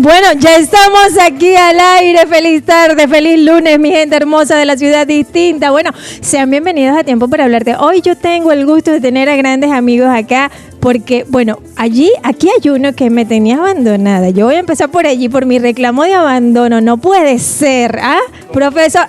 Bueno, ya estamos aquí al aire. Feliz tarde, feliz lunes, mi gente hermosa de la ciudad distinta. Bueno, sean bienvenidos a Tiempo para Hablarte. Hoy yo tengo el gusto de tener a grandes amigos acá porque, bueno, aquí hay uno que me tenía abandonada. Yo voy a empezar por allí, por mi reclamo de abandono. No puede ser, ¿ah? Profesor...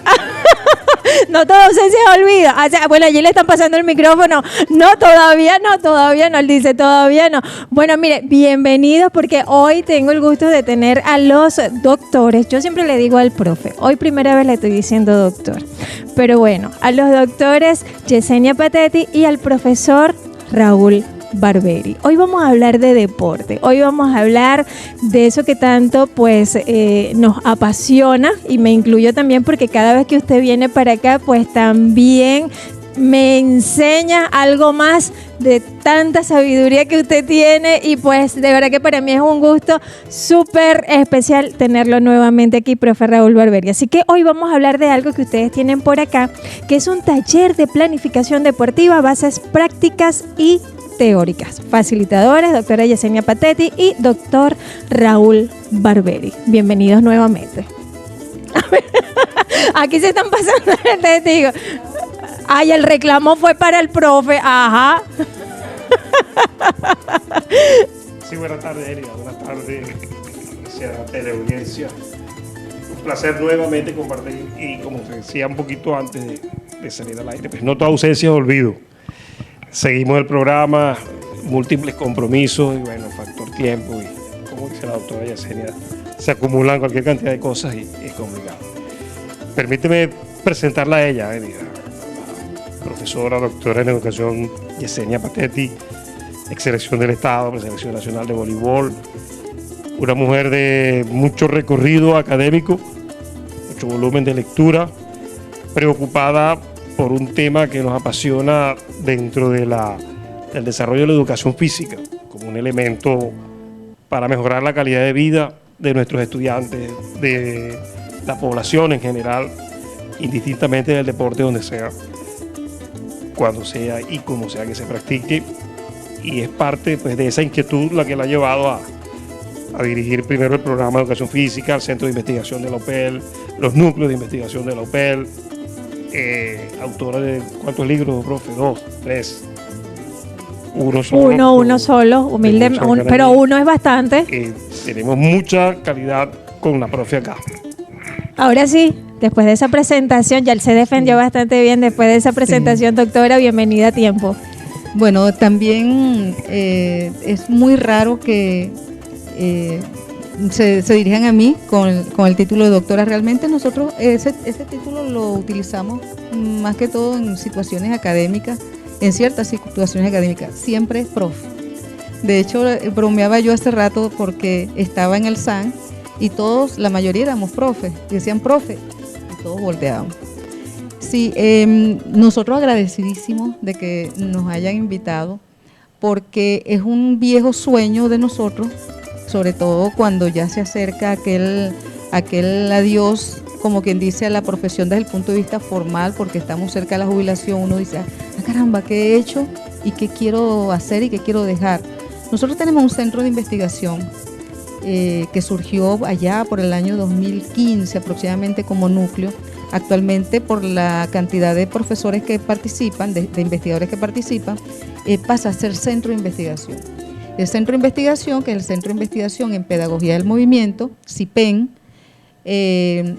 No, todo se olvida. O sea, bueno, allí le están pasando el micrófono. No, todavía no. Él dice, todavía no. Bueno, mire, bienvenidos porque hoy tengo el gusto de tener a los doctores. Yo siempre le digo al profe. Hoy primera vez le estoy diciendo doctor. Pero bueno, a los doctores Yesenia Patetti y al profesor Raúl Barberi. Hoy vamos a hablar de deporte, hoy vamos a hablar de eso que tanto pues nos apasiona, y me incluyo también porque cada vez que usted viene para acá pues también me enseña algo más de tanta sabiduría que usted tiene, y pues de verdad que para mí es un gusto súper especial tenerlo nuevamente aquí, profe Raúl Barberi. Así que hoy vamos a hablar de algo que ustedes tienen por acá, que es un taller de planificación deportiva, bases prácticas y teóricas. Facilitadores, doctora Yesenia Patetti y doctor Raúl Barberi. Bienvenidos nuevamente. Aquí se están pasando el testigo. Ay, el reclamo fue para el profe. Ajá. Sí, buenas tardes, Erika. Buenas tardes, apreciada teleaudiencia. Un placer nuevamente compartir, y como te decía un poquito antes de salir al aire, pues no toda ausencia es olvido. Seguimos el programa, múltiples compromisos, y bueno, factor tiempo, y como dice la doctora Yesenia, se acumulan cualquier cantidad de cosas y es complicado. Permíteme presentarla a ella, profesora, doctora en educación Yesenia Patetti, ex selección del Estado, preselección nacional de voleibol, una mujer de mucho recorrido académico, mucho volumen de lectura, preocupada por un tema que nos apasiona dentro de del desarrollo de la educación física, como un elemento para mejorar la calidad de vida de nuestros estudiantes, de la población en general, indistintamente del deporte donde sea, cuando sea y como sea que se practique. Y es parte pues, de esa inquietud la que la ha llevado a dirigir primero el programa de educación física, el centro de investigación de la UPEL, los núcleos de investigación de la UPEL. Autora de ¿cuántos libros, profe? 2, 3. Uno solo, humilde, pero uno es bastante. Tenemos mucha calidad con la profe acá. Ahora sí, después de esa presentación, ya él se defendió bastante bien después de esa presentación, doctora, bienvenida a Tiempo. Bueno, también es muy raro que se dirijan a mí con el título de doctora. Realmente nosotros ese título lo utilizamos más que todo en situaciones académicas, en ciertas situaciones académicas, siempre es profe. De hecho, bromeaba yo hace rato porque estaba en el SAN y todos, la mayoría éramos profes, decían profe y todos volteábamos. Sí, nosotros agradecidísimos de que nos hayan invitado, porque es un viejo sueño de nosotros, sobre todo cuando ya se acerca aquel adiós, como quien dice, a la profesión desde el punto de vista formal, porque estamos cerca de la jubilación. Uno dice, caramba, ¿qué he hecho y qué quiero hacer y qué quiero dejar? Nosotros tenemos un centro de investigación que surgió allá por el año 2015 aproximadamente como núcleo. Actualmente, por la cantidad de profesores que participan, de investigadores que participan, pasa a ser centro de investigación. El centro de investigación, que es el Centro de Investigación en Pedagogía del Movimiento, CIPEN,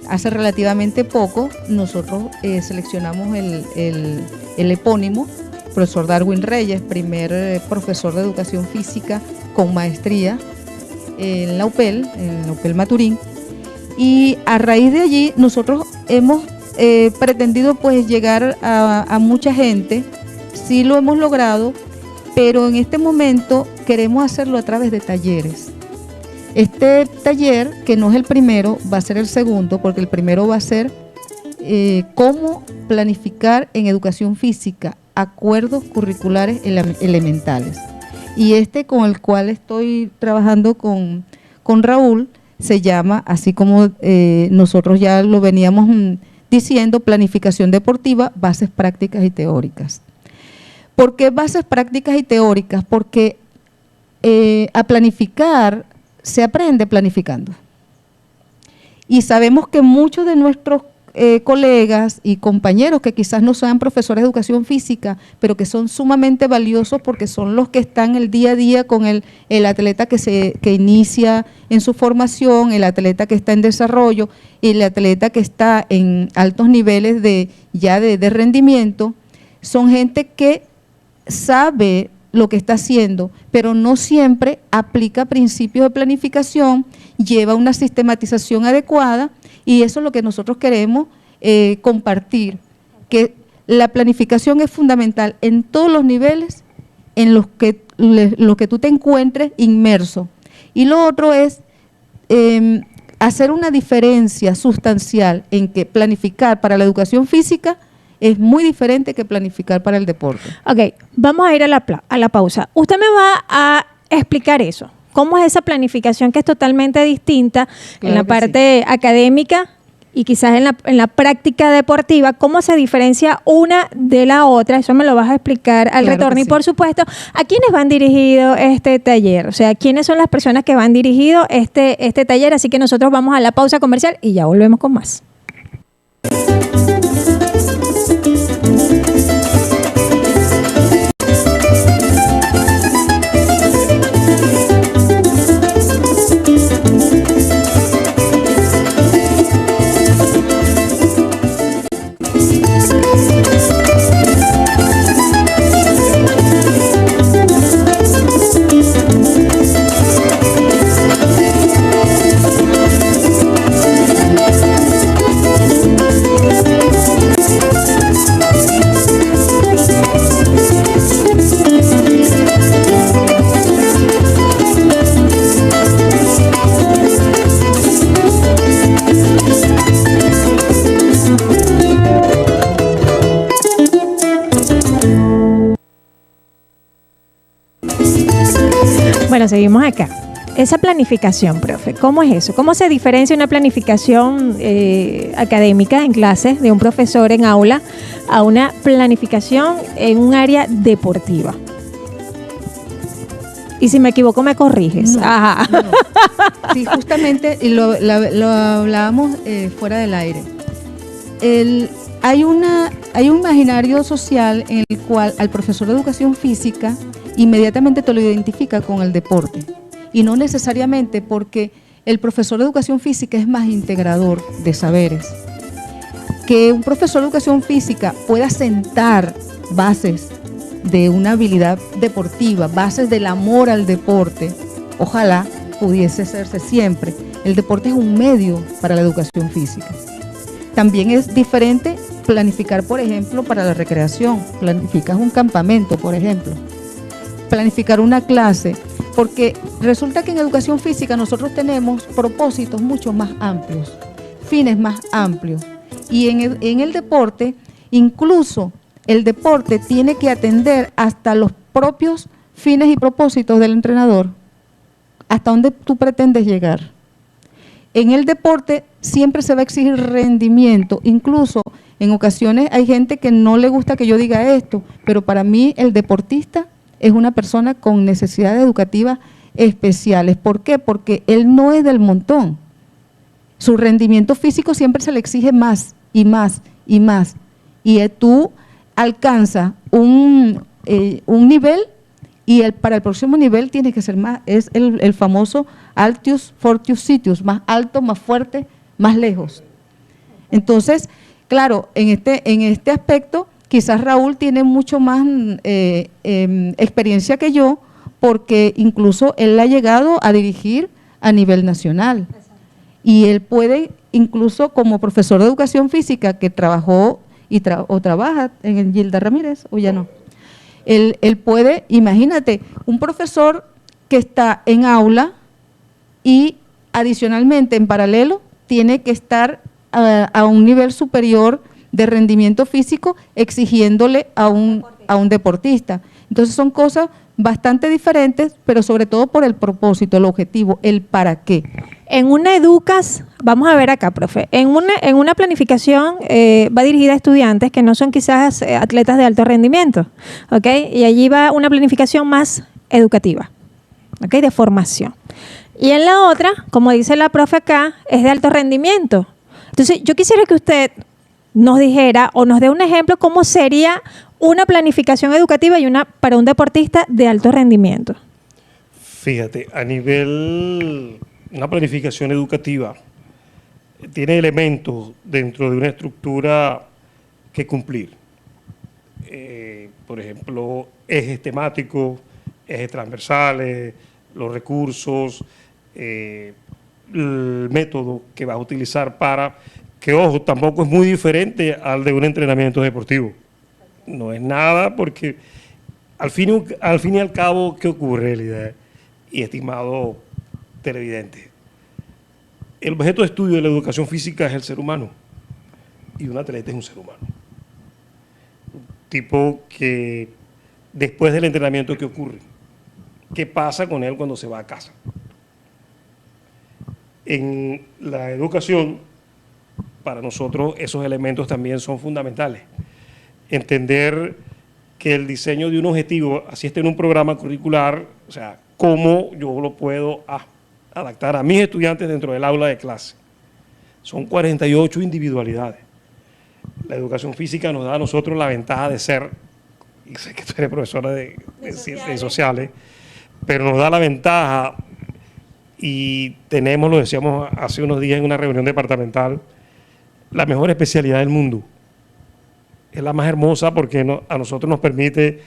hace relativamente poco nosotros seleccionamos el epónimo, profesor Darwin Reyes, primer profesor de educación física con maestría en la UPEL Maturín, y a raíz de allí nosotros hemos pretendido pues llegar a mucha gente. Sí lo hemos logrado, pero en este momento queremos hacerlo a través de talleres. Este taller, que no es el primero, va a ser el segundo, porque el primero va a ser cómo planificar en educación física acuerdos curriculares elementales. Y este con el cual estoy trabajando con Raúl se llama, así como nosotros ya lo veníamos diciendo, planificación deportiva, bases prácticas y teóricas. ¿Por qué bases prácticas y teóricas? Porque a planificar se aprende planificando. Y sabemos que muchos de nuestros colegas y compañeros que quizás no sean profesores de educación física, pero que son sumamente valiosos porque son los que están el día a día con el atleta que inicia en su formación, el atleta que está en desarrollo y el atleta que está en altos niveles de rendimiento, son gente que sabe lo que está haciendo, pero no siempre aplica principios de planificación, lleva una sistematización adecuada, y eso es lo que nosotros queremos compartir, que la planificación es fundamental en todos los niveles en los que tú te encuentres inmerso. Y lo otro es hacer una diferencia sustancial en que planificar para la educación física es muy diferente que planificar para el deporte. Ok, vamos a ir a la pausa. Usted me va a explicar eso. ¿Cómo es esa planificación que es totalmente distinta en la parte académica y quizás en la práctica deportiva? ¿Cómo se diferencia una de la otra? Eso me lo vas a explicar al retorno. Y por supuesto, ¿a quiénes van dirigido este taller? O sea, ¿quiénes son las personas que van dirigido este taller? Así que nosotros vamos a la pausa comercial y ya volvemos con más. Bueno, seguimos acá. Esa planificación, profe, ¿cómo es eso? ¿Cómo se diferencia una planificación académica en clases de un profesor en aula a una planificación en un área deportiva? Y si me equivoco, me corriges. No, Ajá. no. Sí, justamente, y lo hablábamos fuera del aire. Hay un imaginario social en el cual al profesor de educación física inmediatamente te lo identifica con el deporte. Y no necesariamente, porque el profesor de educación física es más integrador de saberes. Que un profesor de educación física pueda sentar bases de una habilidad deportiva, bases del amor al deporte, ojalá pudiese hacerse siempre. El deporte es un medio para la educación física. También es diferente planificar, por ejemplo, para la recreación. Planificas un campamento, por ejemplo. Planificar una clase, porque resulta que en educación física nosotros tenemos propósitos mucho más amplios, fines más amplios. Y en el deporte, incluso el deporte tiene que atender hasta los propios fines y propósitos del entrenador, hasta dónde tú pretendes llegar. En el deporte siempre se va a exigir rendimiento, incluso en ocasiones hay gente que no le gusta que yo diga esto, pero para mí el deportista es una persona con necesidades educativas especiales. ¿Por qué? Porque él no es del montón. Su rendimiento físico siempre se le exige más y más y más. Y tú alcanzas un nivel y para el próximo nivel tiene que ser más, es el famoso Altius Fortius Sitius, más alto, más fuerte, más lejos. Entonces, claro, en este aspecto, quizás Raúl tiene mucho más experiencia que yo, porque incluso él ha llegado a dirigir a nivel nacional. Y él puede, incluso como profesor de educación física que trabajó o trabaja en el Gilda Ramírez, o ya no. Él puede, imagínate, un profesor que está en aula y adicionalmente en paralelo tiene que estar a un nivel superior de rendimiento físico exigiéndole a un deportista. Entonces son cosas bastante diferentes, pero sobre todo por el propósito, el objetivo, el para qué. En una educas, vamos a ver acá, profe, en una planificación va dirigida a estudiantes que no son quizás atletas de alto rendimiento, ¿ok? Y allí va una planificación más educativa, ¿ok? De formación. Y en la otra, como dice la profe acá, es de alto rendimiento. Entonces, yo quisiera que usted nos dijera o nos dé un ejemplo cómo sería una planificación educativa y para un deportista de alto rendimiento. Fíjate, una planificación educativa tiene elementos dentro de una estructura que cumplir. Por ejemplo, ejes temáticos, ejes transversales, los recursos, el método que vas a utilizar que, ojo, tampoco es muy diferente al de un entrenamiento deportivo. No es nada porque al fin y al cabo, ¿qué ocurre, Elida y estimado televidente? El objeto de estudio de la educación física es el ser humano y un atleta es un ser humano. Un tipo que después del entrenamiento, ¿qué ocurre? ¿Qué pasa con él cuando se va a casa? En la educación, para nosotros esos elementos también son fundamentales. Entender que el diseño de un objetivo, así esté en un programa curricular, o sea, cómo yo lo puedo adaptar a mis estudiantes dentro del aula de clase. Son 48 individualidades. La educación física nos da a nosotros la ventaja de ser, y sé que tú eres profesora de ciencias sociales, pero nos da la ventaja y tenemos, lo decíamos hace unos días en una reunión departamental, la mejor especialidad del mundo. Es la más hermosa porque a nosotros nos permite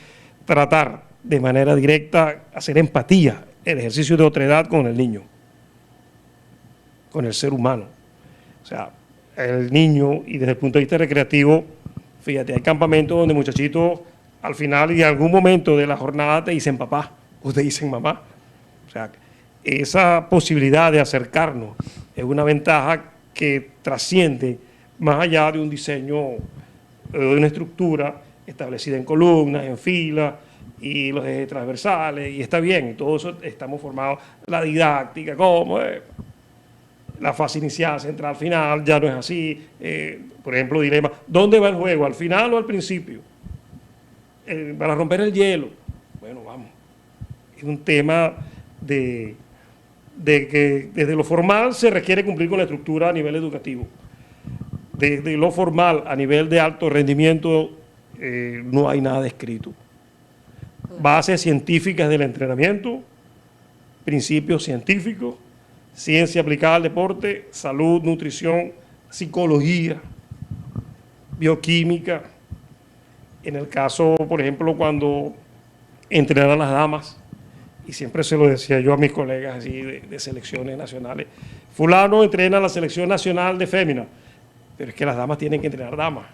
tratar de manera directa, hacer empatía, el ejercicio de otredad con el niño, con el ser humano. O sea, el niño, y desde el punto de vista recreativo, fíjate, hay campamentos donde muchachitos al final y en algún momento de la jornada te dicen papá o te dicen mamá. O sea, esa posibilidad de acercarnos es una ventaja que trasciende más allá de un diseño, de una estructura establecida en columnas, en filas, y los ejes transversales, y está bien, todo eso estamos formados, la didáctica, cómo la fase inicial, central, final, ya no es así. Por ejemplo, dilema, ¿dónde va el juego? ¿Al final o al principio? Para romper el hielo. Bueno, vamos. Es un tema de que desde lo formal se requiere cumplir con la estructura a nivel educativo. Desde lo formal a nivel de alto rendimiento no hay nada escrito. Bases científicas del entrenamiento, principios científicos, ciencia aplicada al deporte, salud, nutrición, psicología, bioquímica. En el caso, por ejemplo, cuando entrenan a las damas, y siempre se lo decía yo a mis colegas así de selecciones nacionales, fulano entrena a la selección nacional de fémina, pero es que las damas tienen que entrenar damas,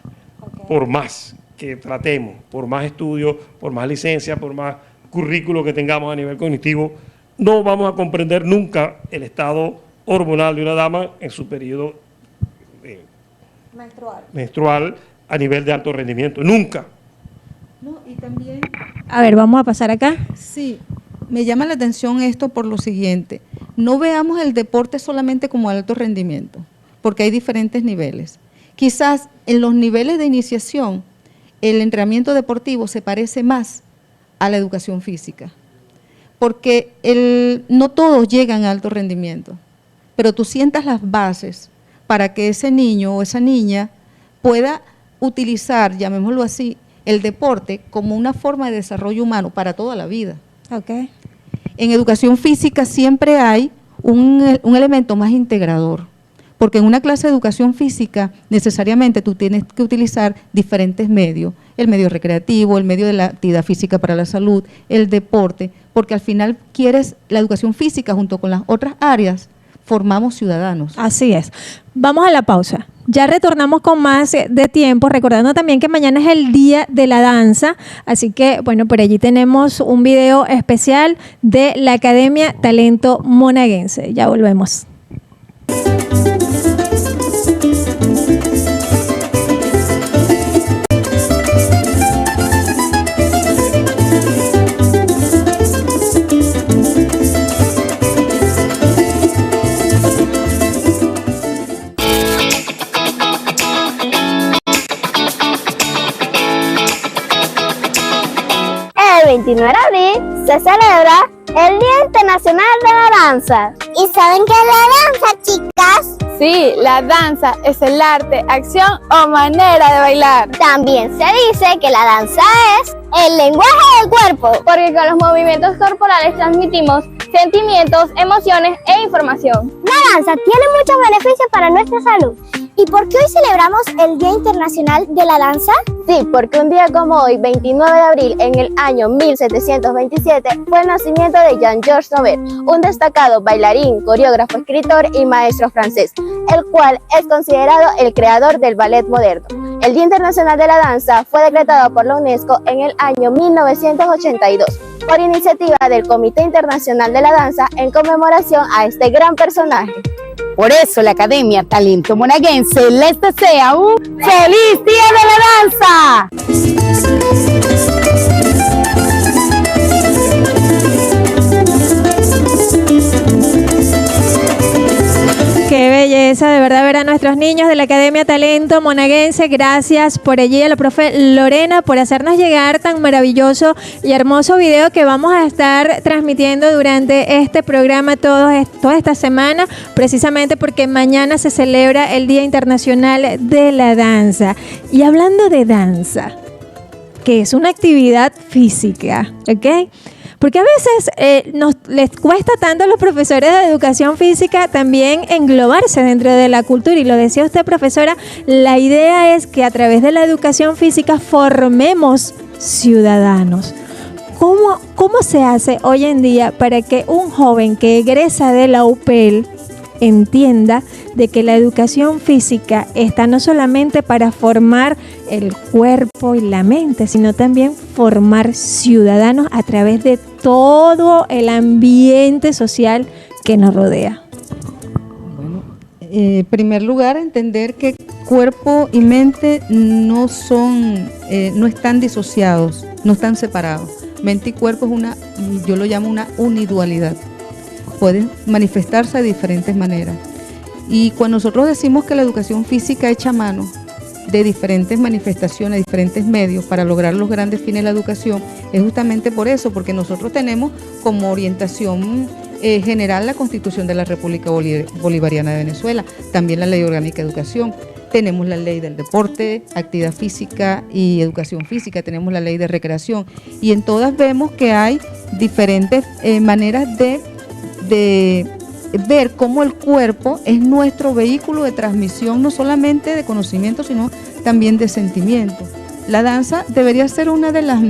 por más que tratemos, por más estudios, por más licencia, por más currículo que tengamos a nivel cognitivo, no vamos a comprender nunca el estado hormonal de una dama en su periodo menstrual a nivel de alto rendimiento, nunca. No, y también, a ver, vamos a pasar acá. Sí, me llama la atención esto por lo siguiente, no veamos el deporte solamente como alto rendimiento, porque hay diferentes niveles. Quizás en los niveles de iniciación, el entrenamiento deportivo se parece más a la educación física, porque no todos llegan a alto rendimiento, pero tú sientas las bases para que ese niño o esa niña pueda utilizar, llamémoslo así, el deporte como una forma de desarrollo humano para toda la vida. Okay. En educación física siempre hay un elemento más integrador, porque en una clase de educación física necesariamente tú tienes que utilizar diferentes medios, el medio recreativo, el medio de la actividad física para la salud, el deporte, porque al final quieres la educación física junto con las otras áreas, formamos ciudadanos. Así es. Vamos a la pausa. Ya retornamos con más de tiempo, recordando también que mañana es el Día de la Danza, así que, bueno, por allí tenemos un video especial de la Academia Talento Monaguense. Ya volvemos. El 29 de abril se celebra el Día Internacional de la Danza. ¿Y saben qué es la danza, chicas? Sí, la danza es el arte, acción o manera de bailar. También se dice que la danza es el lenguaje del cuerpo, Porque con los movimientos corporales transmitimos sentimientos, emociones e información. La danza tiene muchos beneficios para nuestra salud. ¿Y por qué hoy celebramos el Día Internacional de la Danza? Sí, porque un día como hoy, 29 de abril, en el año 1727, fue el nacimiento de Jean-Georges Nobet, un destacado bailarín, coreógrafo, escritor y maestro francés, el cual es considerado el creador del ballet moderno. El Día Internacional de la Danza fue decretado por la UNESCO en el año 1982, por iniciativa del Comité Internacional de la Danza en conmemoración a este gran personaje. Por eso la Academia Talento Monaguense les desea un ¡Feliz Día de la Danza! Qué belleza, de verdad, ver a nuestros niños de la Academia Talento Monaguense. Gracias por allí a la profe Lorena por hacernos llegar tan maravilloso y hermoso video que vamos a estar transmitiendo durante este programa toda esta semana, precisamente porque mañana se celebra el Día Internacional de la Danza. Y hablando de danza, que es una actividad física, ¿ok? Porque a veces les cuesta tanto a los profesores de educación física también englobarse dentro de la cultura. Y lo decía usted, profesora, la idea es que a través de la educación física formemos ciudadanos. ¿Cómo se hace hoy en día para que un joven que egresa de la UPEL entienda de que la educación física está no solamente para formar el cuerpo y la mente, sino también formar ciudadanos a través de todo el ambiente social que nos rodea? Bueno, en primer lugar, entender que cuerpo y mente no están disociados, no están separados. Mente y cuerpo yo lo llamo una unidualidad. Pueden manifestarse de diferentes maneras. Y cuando nosotros decimos que la educación física echa mano de diferentes manifestaciones, diferentes medios para lograr los grandes fines de la educación, es justamente por eso, porque nosotros tenemos como orientación general la Constitución de la República Bolivariana de Venezuela, también la Ley Orgánica de Educación, tenemos la Ley del Deporte, Actividad Física y Educación Física, tenemos la Ley de Recreación, y en todas vemos que hay diferentes maneras de ver cómo el cuerpo es nuestro vehículo de transmisión, no solamente de conocimiento, sino también de sentimiento. La danza debería ser una de las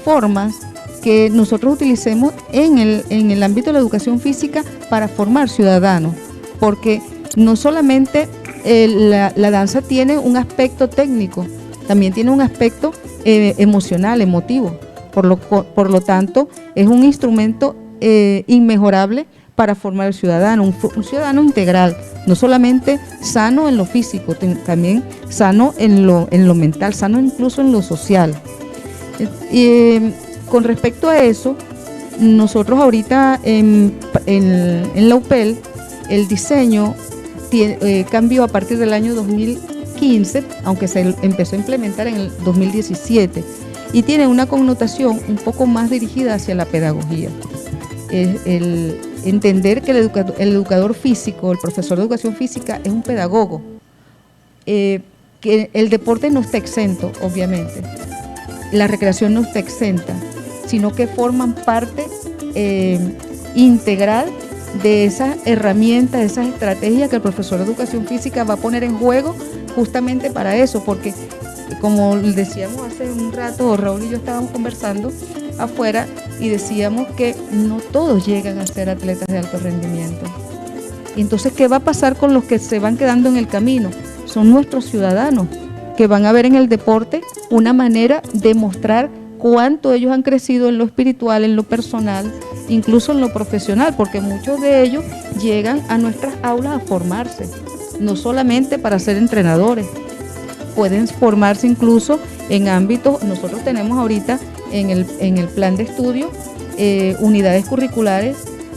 formas que nosotros utilicemos en el ámbito de la educación física para formar ciudadanos, porque no solamente la danza tiene un aspecto técnico, también tiene un aspecto emocional, emotivo, por lo tanto es un instrumento inmejorable para formar el ciudadano, un ciudadano integral, no solamente sano en lo físico, también sano en lo mental, sano incluso en lo social. Con respecto a eso, nosotros ahorita en la UPEL, el diseño cambió a partir del año 2015, aunque se empezó a implementar en el 2017, y tiene una connotación un poco más dirigida hacia la pedagogía. El entender que el educador físico, el profesor de educación física es un pedagogo, que el deporte no está exento, obviamente, la recreación no está exenta, sino que forman parte integral de esas herramientas, de esas estrategias que el profesor de educación física va a poner en juego justamente para eso, porque como decíamos hace un rato, Raúl y yo estábamos conversando afuera y decíamos que no todos llegan a ser atletas de alto rendimiento. Y entonces, ¿qué va a pasar con los que se van quedando en el camino? Son nuestros ciudadanos que van a ver en el deporte una manera de mostrar cuánto ellos han crecido en lo espiritual, en lo personal, incluso en lo profesional, porque muchos de ellos llegan a nuestras aulas a formarse, no solamente para ser entrenadores, pueden formarse incluso en ámbitos. Nosotros tenemos ahorita en el plan de estudio unidades curriculares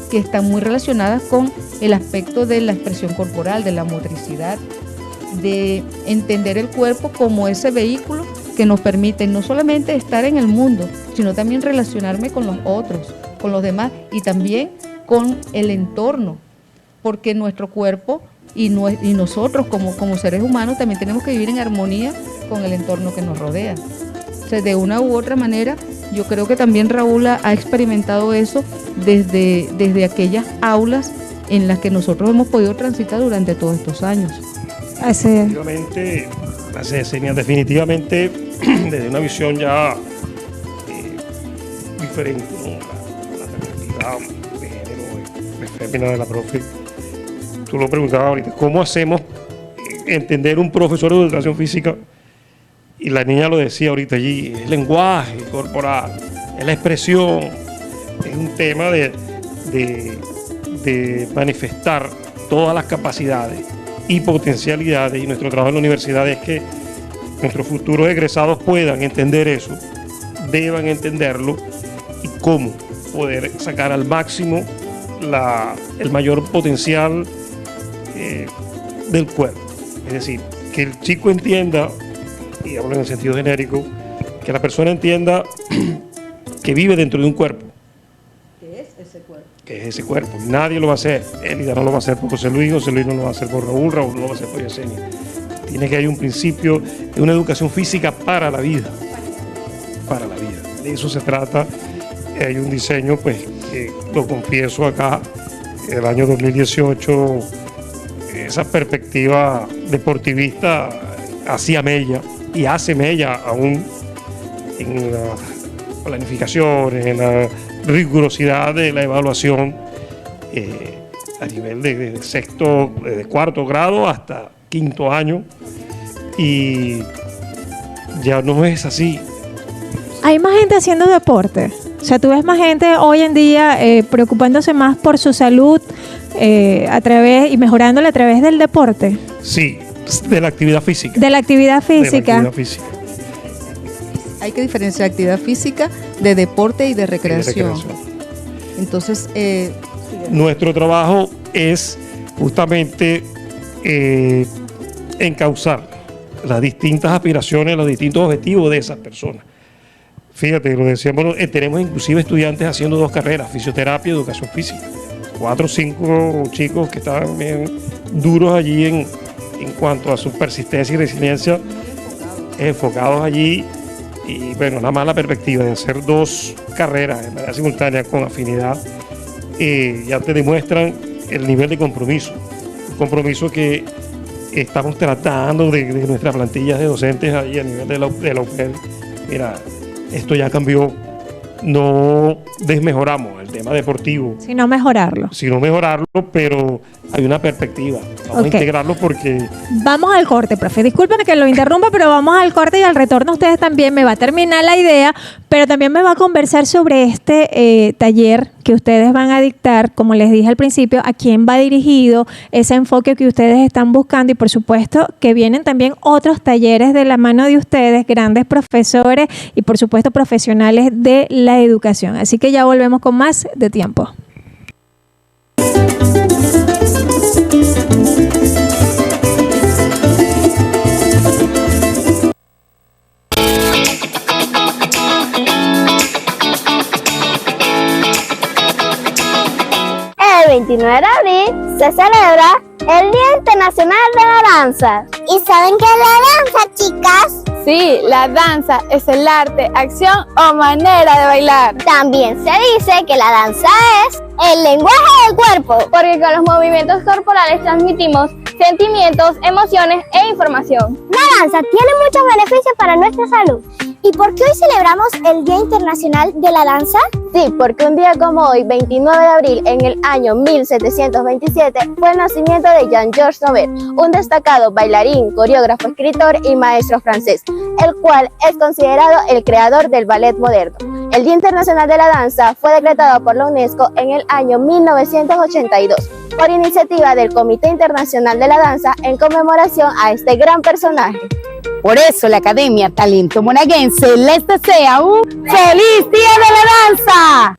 que están muy relacionadas con el aspecto de la expresión corporal, de la motricidad, de entender el cuerpo como ese vehículo que nos permite no solamente estar en el mundo, sino también relacionarme con los otros, con los demás y también con el entorno, porque nuestro cuerpo y nosotros como seres humanos también tenemos que vivir en armonía con el entorno que nos rodea. O sea, de una u otra manera, yo creo que también Raúl ha experimentado eso desde aquellas aulas en las que nosotros hemos podido transitar durante todos estos años. Así es. Definitivamente, desde una visión ya diferente, ¿no? La perspectiva de género, de fémina de la profe. Tú lo preguntabas ahorita, ¿cómo hacemos entender un profesor de educación física? Y la niña lo decía ahorita allí, es el lenguaje corporal, es la expresión, es un tema de manifestar todas las capacidades y potencialidades, y nuestro trabajo en la universidad es que nuestros futuros egresados puedan entender eso, deban entenderlo, y cómo poder sacar al máximo el mayor potencial del cuerpo. Es decir, que el chico entienda, y hablo en el sentido genérico, que la persona entienda que vive dentro de un cuerpo. ¿Qué es ese cuerpo? Nadie lo va a hacer. Elida no lo va a hacer por José Luis no lo va a hacer por Raúl no lo va a hacer por Yesenia. Tiene que haber un principio de una educación física para la vida. Para la vida. De eso se trata. Hay un diseño, pues, que lo confieso acá, el año 2018, esa perspectiva deportivista hacía mella y hace mella aún en la planificación, en la rigurosidad de la evaluación a nivel de sexto, de cuarto grado hasta quinto año, y ya no es así. Hay más gente haciendo deporte. O sea, tú ves más gente hoy en día preocupándose más por su salud y mejorándola a través del deporte. Sí, de la actividad física. De la actividad física. De la actividad física. Hay que diferenciar actividad física de deporte y de recreación. Entonces, nuestro trabajo es justamente encauzar las distintas aspiraciones, los distintos objetivos de esas personas. Fíjate, lo decíamos, tenemos inclusive estudiantes haciendo 2 carreras, fisioterapia y educación física. 4 o 5 chicos que están bien duros allí en cuanto a su persistencia y resiliencia, enfocados allí. Y bueno, nada más la perspectiva de hacer 2 carreras de manera simultánea con afinidad, ya te demuestran el nivel de compromiso. Un compromiso que estamos tratando de nuestras plantillas de docentes ahí a nivel de la UPED. Mira, esto ya cambió, no desmejoramos el tema deportivo, Sino mejorarlo. pero hay una perspectiva. Vamos a integrarlo porque... Vamos al corte, profe. Disculpen que lo interrumpa, pero vamos al corte y al retorno ustedes también me va a terminar la idea, pero también me va a conversar sobre este taller que ustedes van a dictar, como les dije al principio, a quién va dirigido, ese enfoque que ustedes están buscando, y por supuesto que vienen también otros talleres de la mano de ustedes, grandes profesores y por supuesto profesionales de la educación. Así que ya volvemos con más de tiempo. El 29 de abril se celebra el Día Internacional de la Danza. ¿Y saben qué es la danza, chicas? Sí, la danza es el arte, acción o manera de bailar. También se dice que la danza es el lenguaje del cuerpo. Porque con los movimientos corporales transmitimos sentimientos, emociones e información. La danza tiene muchos beneficios para nuestra salud. ¿Y por qué hoy celebramos el Día Internacional de la Danza? Sí, porque un día como hoy, 29 de abril, en el año 1727, fue el nacimiento de Jean-Georges Nobert, un destacado bailarín, coreógrafo, escritor y maestro francés, el cual es considerado el creador del ballet moderno. El Día Internacional de la Danza fue decretado por la UNESCO en el año 1982, por iniciativa del Comité Internacional de la Danza en conmemoración a este gran personaje. Por eso la Academia Talento Monaguense les desea un ¡Feliz Día de la Danza!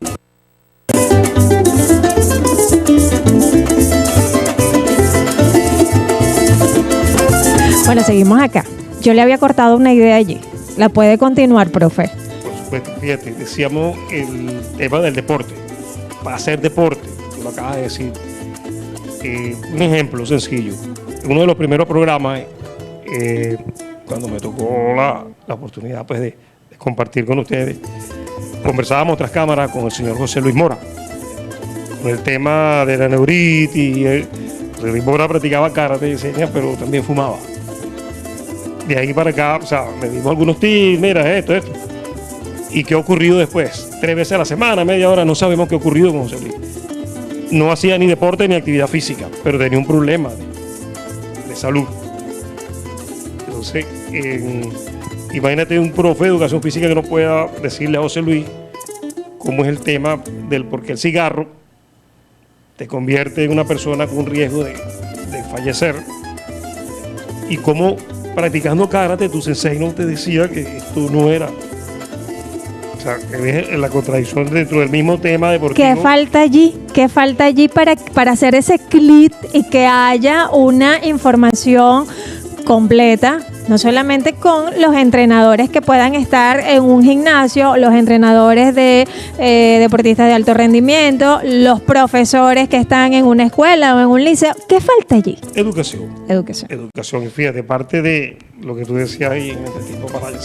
Bueno, seguimos acá. Yo le había cortado una idea allí. La puede continuar, profe. Por supuesto, fíjate, decíamos el tema del deporte. Para hacer deporte, tú lo acabas de decir. Un ejemplo sencillo. Uno de los primeros programas, cuando me tocó la oportunidad pues, de compartir con ustedes, conversábamos tras cámara con el señor José Luis Mora, con el tema de la neuritis. José Luis Mora practicaba karate y enseña, pero también fumaba. De ahí para acá, o sea, me dimos algunos tips, mira, esto. ¿Y qué ha ocurrido después? 3 veces a la semana, media hora, no sabemos qué ha ocurrido con José Luis. No hacía ni deporte ni actividad física, pero tenía un problema de salud. Entonces, imagínate un profe de educación física que no pueda decirle a José Luis cómo es el tema del por qué el cigarro te convierte en una persona con un riesgo de fallecer y cómo practicando karate tu sensei no te decía que esto no era. O sea, que ves la contradicción dentro del mismo tema deportivo. ¿Qué falta allí? ¿Qué falta allí para hacer ese clic y que haya una información completa? No solamente con los entrenadores que puedan estar en un gimnasio, los entrenadores de deportistas de alto rendimiento, los profesores que están en una escuela o en un liceo. ¿Qué falta allí? Educación. Educación. Y fíjate, parte de lo que tú decías ahí en este tiempo para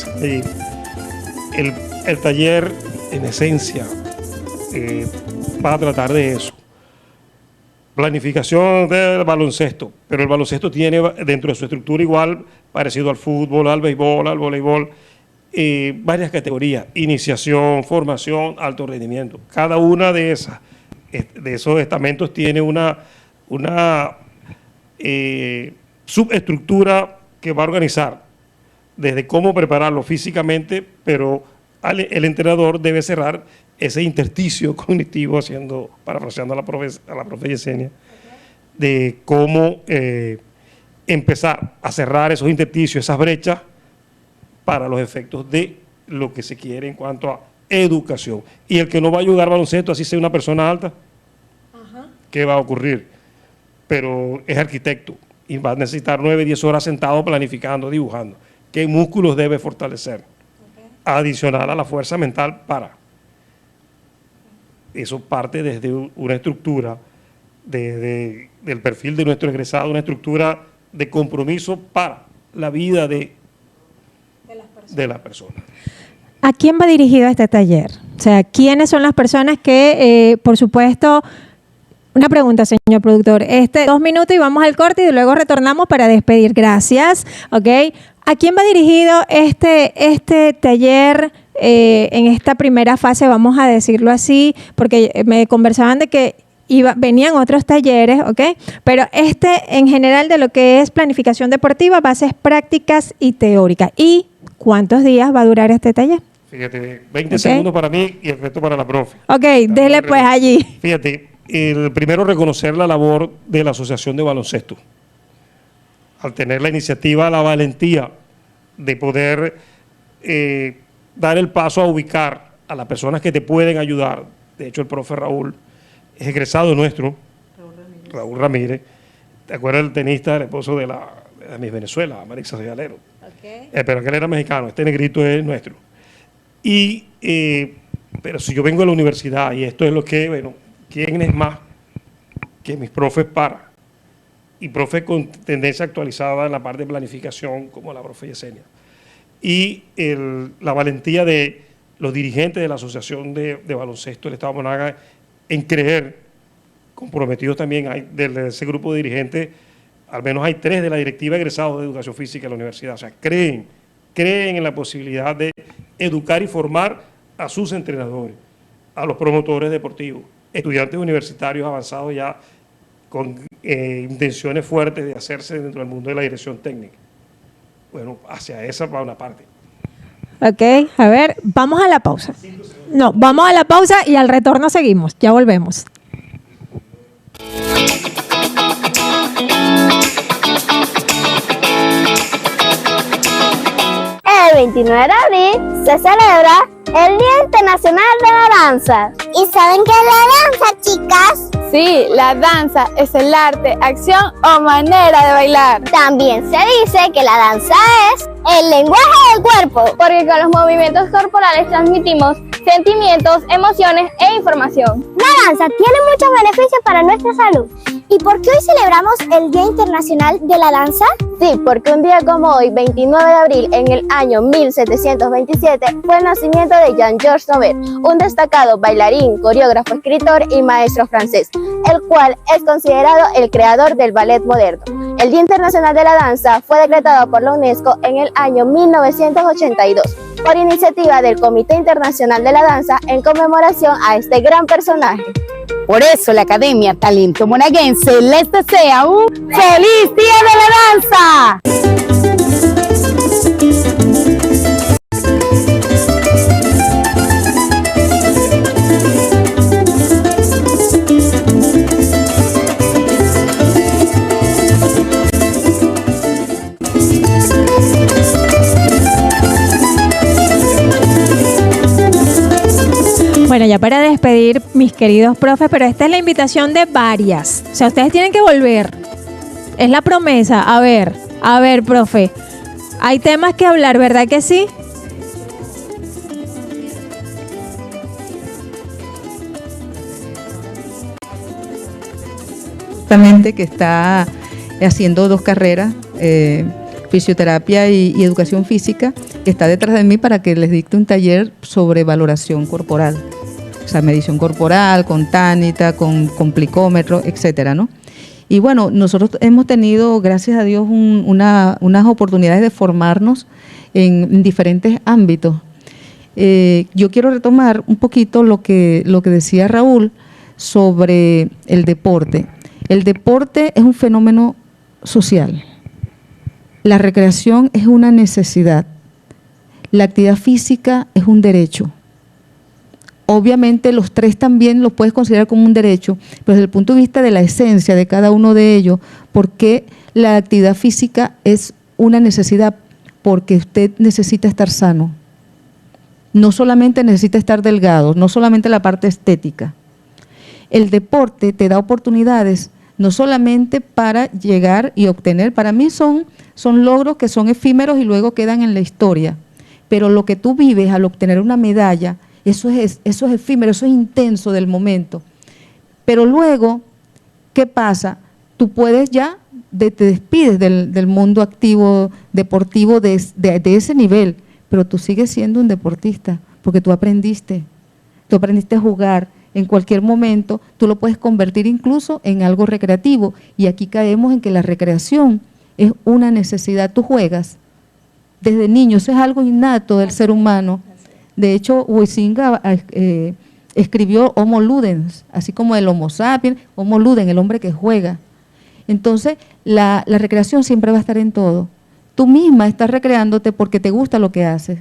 el taller, en esencia, va a tratar de eso. Planificación del baloncesto, pero el baloncesto tiene dentro de su estructura igual, parecido al fútbol, al béisbol, al voleibol, varias categorías: iniciación, formación, alto rendimiento. Cada una de esos estamentos tiene una subestructura que va a organizar desde cómo prepararlo físicamente, pero el entrenador debe cerrar ese intersticio cognitivo, parafraseando a la profe Yesenia, de cómo empezar a cerrar esos intersticios, esas brechas, para los efectos de lo que se quiere en cuanto a educación. Y el que no va a ayudar baloncesto, así sea una persona alta, ¿qué va a ocurrir? Pero es arquitecto y va a necesitar 9, 10 horas sentado planificando, dibujando. ¿Qué músculos debe fortalecer? Adicional a la fuerza mental para. Eso parte desde una estructura del perfil de nuestro egresado, una estructura de compromiso para la vida de las personas. ¿A quién va dirigido este taller? O sea, ¿quiénes son las personas que, por supuesto, una pregunta, señor productor, 2 minutos y vamos al corte y luego retornamos para despedir. Gracias, ¿ok? ¿A quién va dirigido este taller en esta primera fase, vamos a decirlo así? Porque me conversaban de que venían otros talleres, ¿ok? Pero en general de lo que es planificación deportiva, bases prácticas y teóricas. ¿Y cuántos días va a durar este taller? Fíjate, 20 segundos para mí y el resto para la profe. Ok, dele pues allí. Fíjate, el primero, reconocer la labor de la Asociación de Baloncesto. Al tener la iniciativa, la valentía de poder dar el paso a ubicar a las personas que te pueden ayudar. De hecho, el profe Raúl es egresado nuestro, Raúl Ramírez. ¿Te acuerdas del tenista, el esposo de Miss Venezuela, Marixa Sayalero? Okay. Pero aquel era mexicano, este negrito es nuestro. Pero si yo vengo a la universidad y esto es lo que, bueno, ¿quién es más que mis profes y profes con tendencia actualizada en la parte de planificación, como la profe Yesenia? Y la valentía de los dirigentes de la Asociación de Baloncesto del Estado de Monagas en creer, comprometidos también de ese grupo de dirigentes, al menos hay 3 de la directiva egresados de Educación Física de la universidad. O sea, creen en la posibilidad de educar y formar a sus entrenadores, a los promotores deportivos, estudiantes universitarios avanzados ya con intenciones fuertes de hacerse dentro del mundo de la dirección técnica. Bueno, hacia esa va una parte. Ok, a ver, vamos a la pausa. No, vamos a la pausa y al retorno seguimos. Ya volvemos. El 29 de abril se celebra el Día Internacional de la Danza. ¿Y saben qué es la danza, chicas? Sí, la danza es el arte, acción o manera de bailar. También se dice que la danza es el lenguaje del cuerpo. Porque con los movimientos corporales transmitimos sentimientos, emociones e información. La danza tiene muchos beneficios para nuestra salud. ¿Y por qué hoy celebramos el Día Internacional de la Danza? Sí, porque un día como hoy, 29 de abril, en el año 1727, fue el nacimiento de Jean-Georges Nobert, un destacado bailarín, coreógrafo, escritor y maestro francés, el cual es considerado el creador del ballet moderno. El Día Internacional de la Danza fue decretado por la UNESCO en el año 1982, por iniciativa del Comité Internacional de la Danza en conmemoración a este gran personaje. Por eso la Academia Talento Monaguense les desea un ¡Feliz Día de la Danza! Bueno, ya para despedir, mis queridos profes, pero esta es la invitación de varias. O sea, ustedes tienen que volver. Es la promesa. A ver, profe. Hay temas que hablar, ¿verdad que sí? Justamente que está haciendo 2 carreras, fisioterapia y educación física, que está detrás de mí para que les dicte un taller sobre valoración corporal. O sea, medición corporal, con Tanita, con plicómetro, etcétera, ¿no? Y bueno, nosotros hemos tenido, gracias a Dios, unas oportunidades de formarnos en diferentes ámbitos. Yo quiero retomar un poquito lo que decía Raúl sobre el deporte. El deporte es un fenómeno social. La recreación es una necesidad. La actividad física es un derecho. Obviamente los 3 también los puedes considerar como un derecho, pero desde el punto de vista de la esencia de cada uno de ellos, porque la actividad física es una necesidad, porque usted necesita estar sano. No solamente necesita estar delgado, no solamente la parte estética. El deporte te da oportunidades no solamente para llegar y obtener, para mí son logros que son efímeros y luego quedan en la historia, pero lo que tú vives al obtener una medalla, eso es efímero, eso es intenso del momento. Pero luego, ¿qué pasa? Tú puedes ya, te despides del mundo activo, deportivo de ese nivel, pero tú sigues siendo un deportista, porque tú aprendiste a jugar. En cualquier momento tú lo puedes convertir incluso en algo recreativo, y aquí caemos en que la recreación es una necesidad. Tú juegas desde niño, eso es algo innato del ser humano. De hecho, Huizinga escribió Homo Ludens, así como el Homo sapiens, Homo Ludens, el hombre que juega. Entonces, la recreación siempre va a estar en todo. Tú misma estás recreándote porque te gusta lo que haces.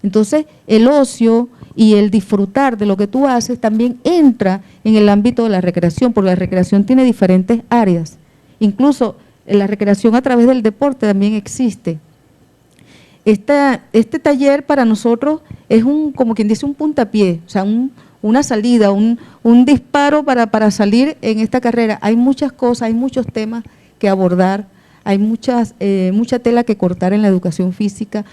Entonces, el ocio y el disfrutar de lo que tú haces también entra en el ámbito de la recreación, porque la recreación tiene diferentes áreas. Incluso la recreación a través del deporte también existe. Este taller para nosotros es como quien dice, un puntapié, o sea, una salida, un disparo para salir en esta carrera. Hay muchas cosas, hay muchos temas que abordar, hay mucha tela que cortar en la educación física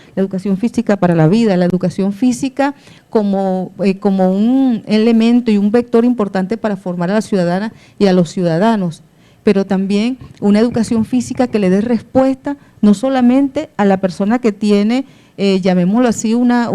para la vida, la educación física como un elemento y un vector importante para formar a la ciudadana y a los ciudadanos, pero también una educación física que le dé respuesta no solamente a la persona que tiene, llamémoslo así, una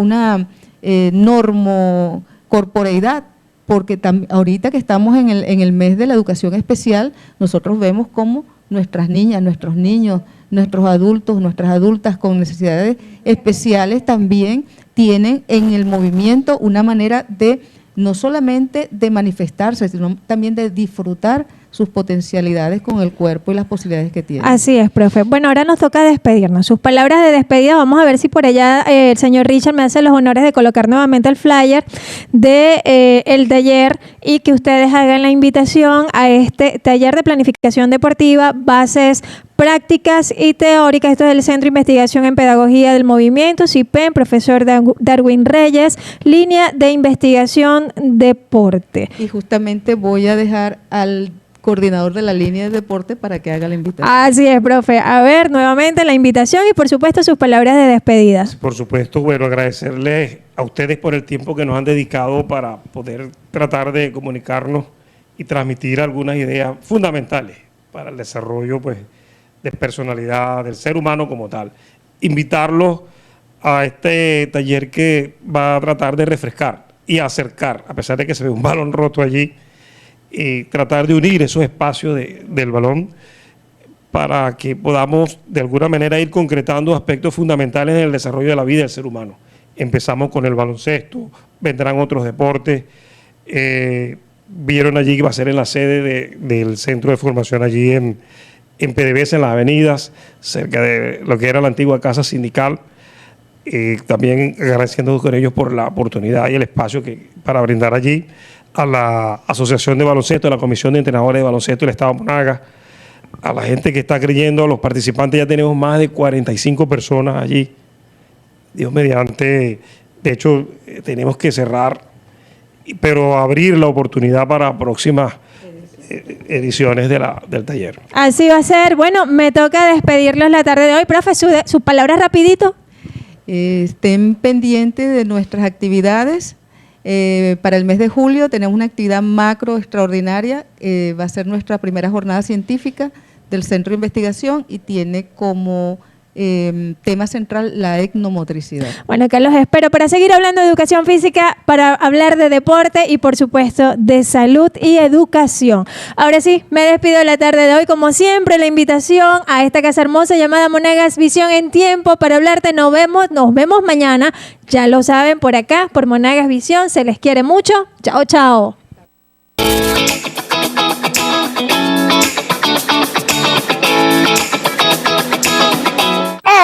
normocorporeidad, porque ahorita que estamos en el mes de la educación especial, nosotros vemos cómo nuestras niñas, nuestros niños, nuestros adultos, nuestras adultas con necesidades especiales también tienen en el movimiento una manera de no solamente de manifestarse, sino también de disfrutar sus potencialidades con el cuerpo y las posibilidades que tienen. Así es, profe. Bueno, ahora nos toca despedirnos. Sus palabras de despedida, vamos a ver si por allá el señor Richard me hace los honores de colocar nuevamente el flyer de el taller y que ustedes hagan la invitación a este taller de planificación deportiva, bases prácticas y teóricas. Esto es del Centro de Investigación en Pedagogía del Movimiento, CIPEN, profesor Darwin Reyes, línea de investigación deporte. Y justamente voy a dejar al coordinador de la línea de deporte, para que haga la invitación. Así es, profe. A ver, nuevamente la invitación y por supuesto sus palabras de despedida. Por supuesto, bueno, agradecerles a ustedes por el tiempo que nos han dedicado para poder tratar de comunicarnos y transmitir algunas ideas fundamentales para el desarrollo, pues, de personalidad del ser humano como tal. Invitarlos a este taller que va a tratar de refrescar y acercar, a pesar de que se ve un balón roto allí, y tratar de unir esos espacios del balón para que podamos de alguna manera ir concretando aspectos fundamentales en el desarrollo de la vida del ser humano. Empezamos con el baloncesto, vendrán otros deportes, vieron allí que va a ser en la sede del centro de formación allí en PDVSA, en las avenidas, cerca de lo que era la antigua casa sindical. También agradeciendo con ellos por la oportunidad y el espacio para brindar allí, a la Asociación de Baloncesto, a la Comisión de Entrenadores de Baloncesto del Estado de Monagas, a la gente que está creyendo, a los participantes. Ya tenemos más de 45 personas allí, Dios mediante. De hecho, tenemos que cerrar, pero abrir la oportunidad para próximas ediciones del taller. Así va a ser. Bueno, me toca despedirlos la tarde de hoy. Profe, sus palabras rapidito. Estén pendientes de nuestras actividades. Para el mes de julio tenemos una actividad macro extraordinaria. Va a ser nuestra primera jornada científica del Centro de Investigación y tiene como tema central la etnomotricidad. Bueno, acá los espero para seguir hablando de educación física, para hablar de deporte y por supuesto de salud y educación. Ahora sí, me despido de la tarde de hoy. Como siempre, la invitación a esta casa hermosa llamada Monagas Visión en Tiempo para hablarte. Nos vemos mañana. Ya lo saben, por acá, por Monagas Visión. Se les quiere mucho. Chao, chao.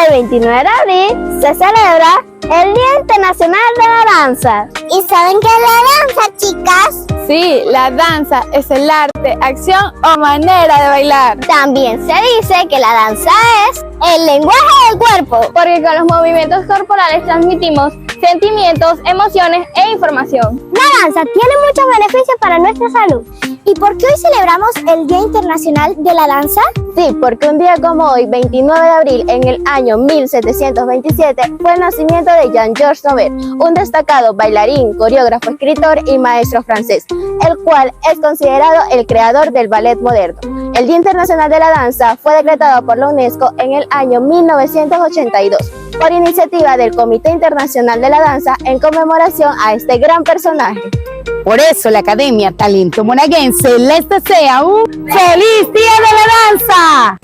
El 29 de abril se celebra el Día Internacional de la Danza. ¿Y saben qué es la danza, chicas? Sí, la danza es el arte, acción o manera de bailar. También se dice que la danza es el lenguaje del cuerpo. Porque con los movimientos corporales transmitimos sentimientos, emociones e información. La danza tiene muchos beneficios para nuestra salud. ¿Y por qué hoy celebramos el Día Internacional de la Danza? Sí, porque un día como hoy, 29 de abril, en el año 1727, fue el nacimiento de Jean-Georges Nobert, un destacado bailarín, coreógrafo, escritor y maestro francés, el cual es considerado el creador del ballet moderno. El Día Internacional de la Danza fue decretado por la UNESCO en el año 1982, por iniciativa del Comité Internacional de la Danza en conmemoración a este gran personaje. Por eso la Academia Talento Monaguense les desea un ¡Feliz Día de la Danza!